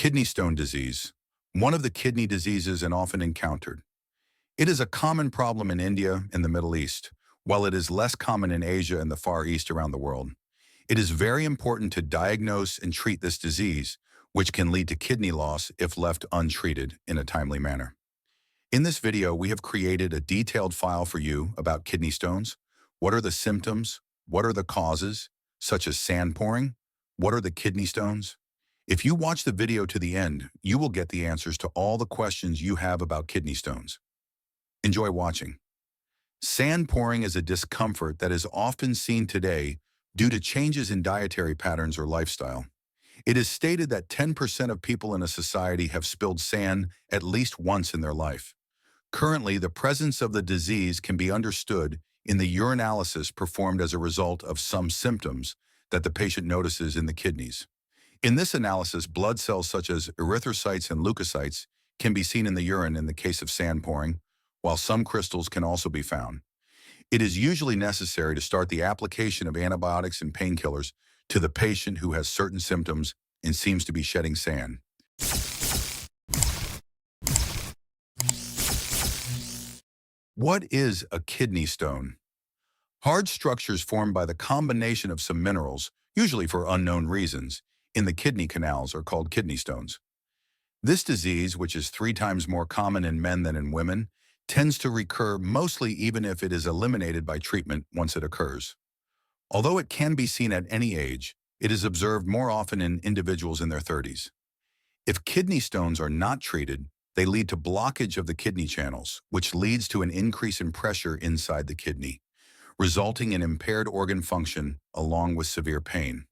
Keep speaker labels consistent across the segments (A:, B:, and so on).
A: Kidney stone disease, one of the kidney diseases and often encountered. It is a common problem in India and the Middle East, while it is less common in Asia and the Far East around the world. It is very important to diagnose and treat this disease, which can lead to kidney loss if left untreated in a timely manner. In this video, we have created a detailed file for you about kidney stones. What are the symptoms? What are the causes, such as sand pouring? What are the kidney stones? If you watch the video to the end, you will get the answers to all the questions you have about kidney stones. Enjoy watching. Sand pouring is a discomfort that is often seen today due to changes in dietary patterns or lifestyle. It is stated that 10% of people in a society have spilled sand at least once in their life. Currently, the presence of the disease can be understood in the urinalysis performed as a result of some symptoms that the patient notices in the kidneys. In this analysis, blood cells such as erythrocytes and leukocytes can be seen in the urine in the case of sand pouring, while some crystals can also be found. It is usually necessary to start the application of antibiotics and painkillers to the patient who has certain symptoms and seems to be shedding sand. What is a kidney stone? Hard structures formed by the combination of some minerals, usually for unknown reasons, in the kidney canals are called kidney stones. This disease, which is 3 times more common in men than in women, tends to recur mostly even if it is eliminated by treatment once it occurs. Although it can be seen at any age, it is observed more often in individuals in their 30s. If kidney stones are not treated, they lead to blockage of the kidney channels, which leads to an increase in pressure inside the kidney, resulting in impaired organ function along with severe pain.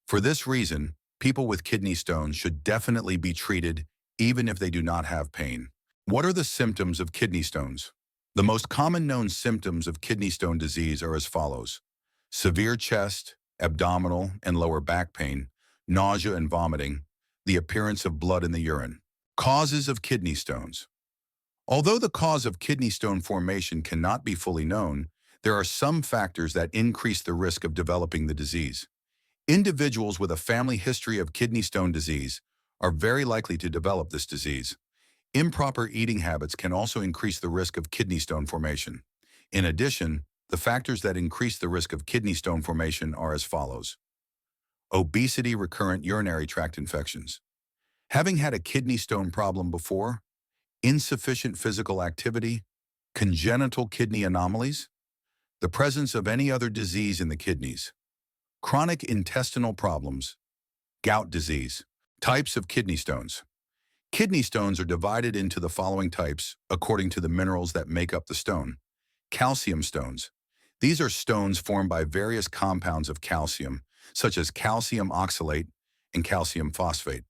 A: For this reason, people with kidney stones should definitely be treated even if they do not have pain. What are the symptoms of kidney stones? The most common known symptoms of kidney stone disease are as follows: severe chest, abdominal, and lower back pain, nausea and vomiting, the appearance of blood in the urine. Causes of kidney stones. Although the cause of kidney stone formation cannot be fully known, there are some factors that increase the risk of developing the disease. Individuals with a family history of kidney stone disease are very likely to develop this disease. Improper eating habits can also increase the risk of kidney stone formation. In addition, the factors that increase the risk of kidney stone formation are as follows: obesity, recurrent urinary tract infections. Having had a kidney stone problem before, insufficient physical activity, congenital kidney anomalies, the presence of any other disease in the kidneys, chronic intestinal problems, gout disease. Types of kidney stones. Kidney stones are divided into the following types according to the minerals that make up the stone. Calcium stones. These are stones formed by various compounds of calcium, such as calcium oxalate and calcium phosphate.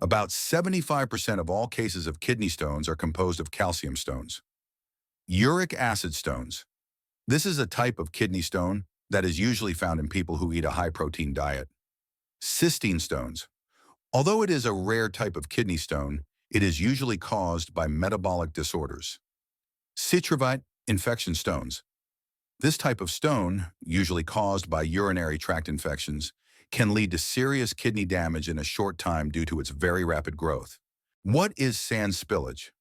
A: About 75% of all cases of kidney stones are composed of calcium stones. Uric acid stones. This is a type of kidney stone that is usually found in people who eat a high-protein diet. Cystine stones. Although it is a rare type of kidney stone, it is usually caused by metabolic disorders. Sytrovite infection stones. This type of stone, usually caused by urinary tract infections, can lead to serious kidney damage in a short time due to its very rapid growth. What is sand spillage?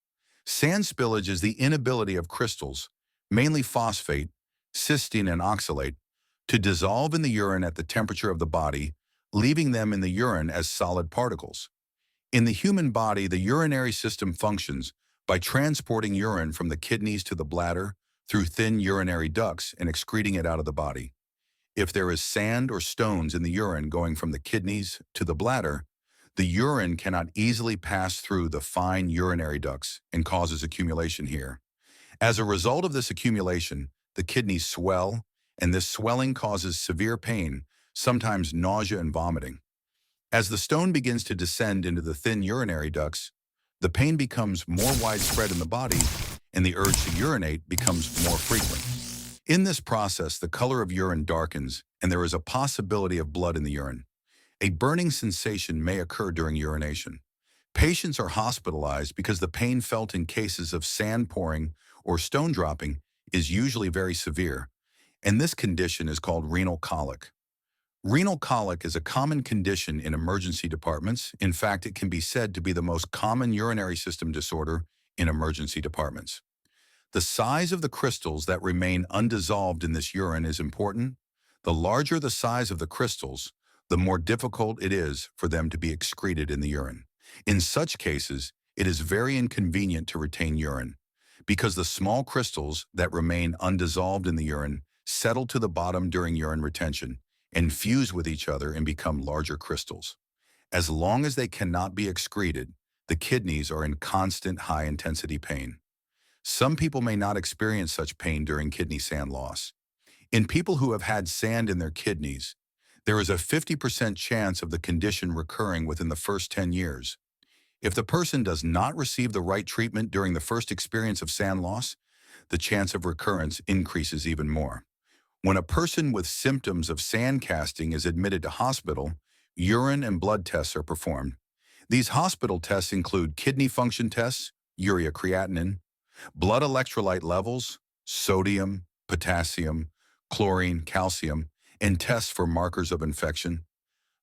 A: Sand spillage is the inability of crystals, mainly phosphate, cystine, and oxalate, to dissolve in the urine at the temperature of the body, leaving them in the urine as solid particles. In the human body, the urinary system functions by transporting urine from the kidneys to the bladder through thin urinary ducts and excreting it out of the body. If there is sand or stones in the urine going from the kidneys to the bladder, the urine cannot easily pass through the fine urinary ducts and causes accumulation here. As a result of this accumulation, the kidneys swell, and this swelling causes severe pain, sometimes nausea and vomiting. As the stone begins to descend into the thin urinary ducts, the pain becomes more widespread in the body, and the urge to urinate becomes more frequent. In this process, the color of urine darkens, and there is a possibility of blood in the urine. A burning sensation may occur during urination. Patients are hospitalized because the pain felt in cases of sand pouring or stone dropping is usually very severe, and this condition is called renal colic. Renal colic is a common condition in emergency departments. In fact, it can be said to be the most common urinary system disorder in emergency departments. The size of the crystals that remain undissolved in this urine is important. The larger the size of the crystals, the more difficult it is for them to be excreted in the urine. In such cases, it is very inconvenient to retain urine because the small crystals that remain undissolved in the urine settle to the bottom during urine retention and fuse with each other and become larger crystals. As long as they cannot be excreted, the kidneys are in constant high-intensity pain. Some people may not experience such pain during kidney sand loss. In people who have had sand in their kidneys, there is a 50% chance of the condition recurring within the first 10 years. If the person does not receive the right treatment during the first experience of sand loss, the chance of recurrence increases even more. When a person with symptoms of sand casting is admitted to hospital, urine and blood tests are performed. These hospital tests include kidney function tests, urea creatinine, blood electrolyte levels, sodium, potassium, chlorine, calcium, and tests for markers of infection,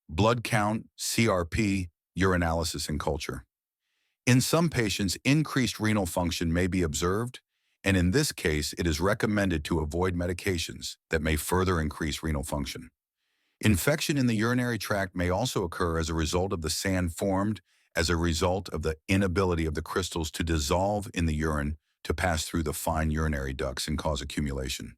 A: blood count, CRP, urinalysis, and culture. In some patients, increased renal function may be observed, and in this case, it is recommended to avoid medications that may further increase renal function. Infection in the urinary tract may also occur as a result of the sand formed as a result of the inability of the crystals to dissolve in the urine to pass through the fine urinary ducts and cause accumulation.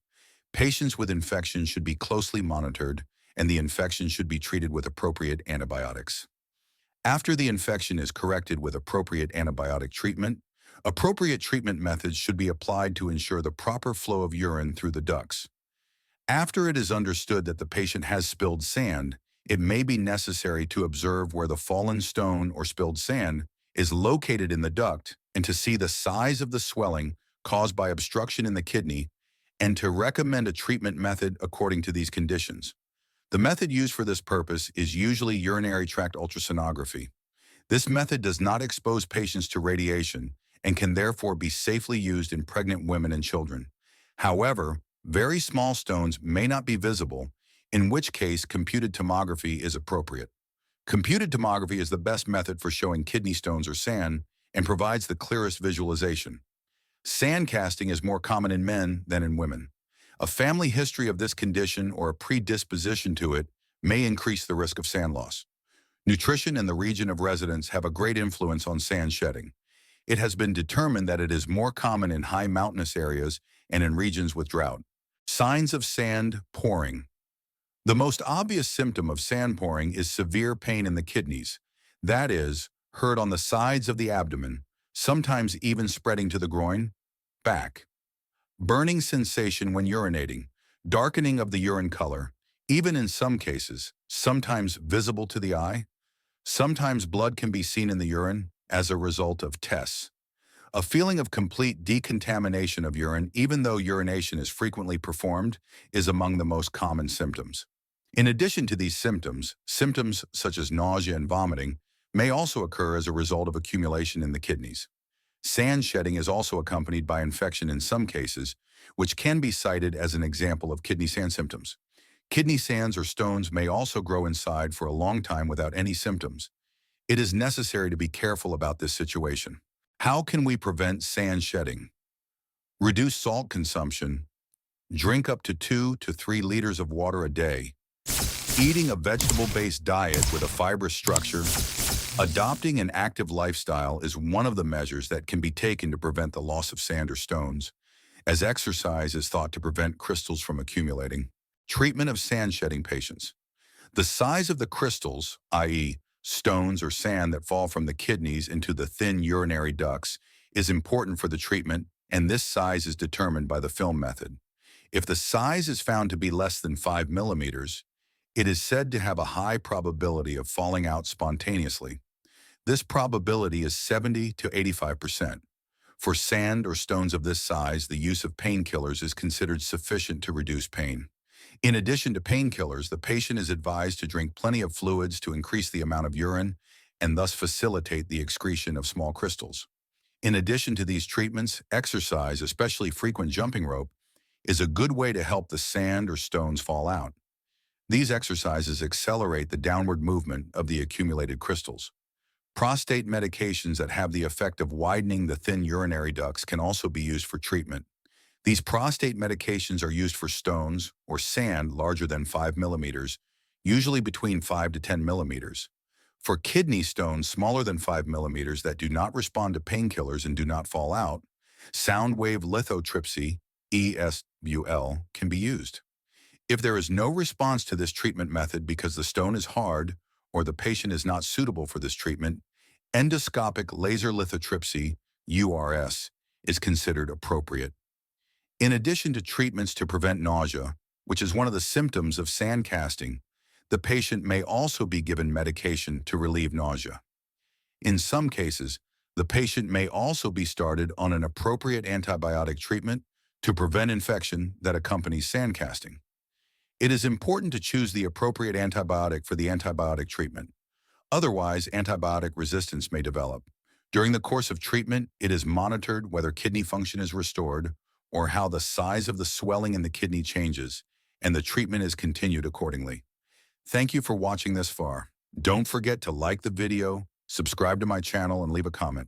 A: Patients with infection should be closely monitored, and the infection should be treated with appropriate antibiotics. After the infection is corrected with appropriate antibiotic treatment, appropriate treatment methods should be applied to ensure the proper flow of urine through the ducts. After it is understood that the patient has spilled sand, it may be necessary to observe where the fallen stone or spilled sand is located in the duct and to see the size of the swelling caused by obstruction in the kidney and to recommend a treatment method according to these conditions. The method used for this purpose is usually urinary tract ultrasonography. This method does not expose patients to radiation and can therefore be safely used in pregnant women and children. However, very small stones may not be visible, in which case computed tomography is appropriate. Computed tomography is the best method for showing kidney stones or sand and provides the clearest visualization. Sand casting is more common in men than in women. A family history of this condition or a predisposition to it may increase the risk of sand loss. Nutrition and the region of residence have a great influence on sand shedding. It has been determined that it is more common in high mountainous areas and in regions with drought. Signs of sand pouring. The most obvious symptom of sand pouring is severe pain in the kidneys. That is, heard on the sides of the abdomen, sometimes even spreading to the groin, back. Burning sensation when urinating, darkening of the urine color, even in some cases, sometimes visible to the eye. Sometimes blood can be seen in the urine as a result of tests. A feeling of complete decontamination of urine, even though urination is frequently performed, is among the most common symptoms. In addition to these symptoms, symptoms such as nausea and vomiting may also occur as a result of accumulation in the kidneys. Sand shedding is also accompanied by infection in some cases, which can be cited as an example of kidney sand symptoms. Kidney sands or stones may also grow inside for a long time without any symptoms. It is necessary to be careful about this situation. How can we prevent sand shedding? Reduce salt consumption. Drink up to 2 to 3 liters of water a day. Eating a vegetable-based diet with a fibrous structure. Adopting an active lifestyle is one of the measures that can be taken to prevent the loss of sand or stones, as exercise is thought to prevent crystals from accumulating. Treatment of sand shedding patients. The size of the crystals, i.e., stones or sand that fall from the kidneys into the thin urinary ducts, is important for the treatment, and this size is determined by the film method. If the size is found to be less than 5 millimeters, it is said to have a high probability of falling out spontaneously. This probability is 70 to 85%. For sand or stones of this size, the use of painkillers is considered sufficient to reduce pain. In addition to painkillers, the patient is advised to drink plenty of fluids to increase the amount of urine and thus facilitate the excretion of small crystals. In addition to these treatments, exercise, especially frequent jumping rope, is a good way to help the sand or stones fall out. These exercises accelerate the downward movement of the accumulated crystals. Prostate medications that have the effect of widening the thin urinary ducts can also be used for treatment. These prostate medications are used for stones or sand larger than 5 millimeters, usually between 5 to 10 millimeters. For kidney stones smaller than 5 millimeters that do not respond to painkillers and do not fall out, sound wave lithotripsy, ESUL, can be used. If there is no response to this treatment method because the stone is hard or the patient is not suitable for this treatment, endoscopic laser lithotripsy, URS, is considered appropriate. In addition to treatments to prevent nausea, which is one of the symptoms of sand casting, the patient may also be given medication to relieve nausea. In some cases, the patient may also be started on an appropriate antibiotic treatment to prevent infection that accompanies sand casting. It is important to choose the appropriate antibiotic for the antibiotic treatment. Otherwise, antibiotic resistance may develop. During the course of treatment, it is monitored whether kidney function is restored or how the size of the swelling in the kidney changes, and the treatment is continued accordingly. Thank you for watching this far. Don't forget to like the video, subscribe to my channel, and leave a comment.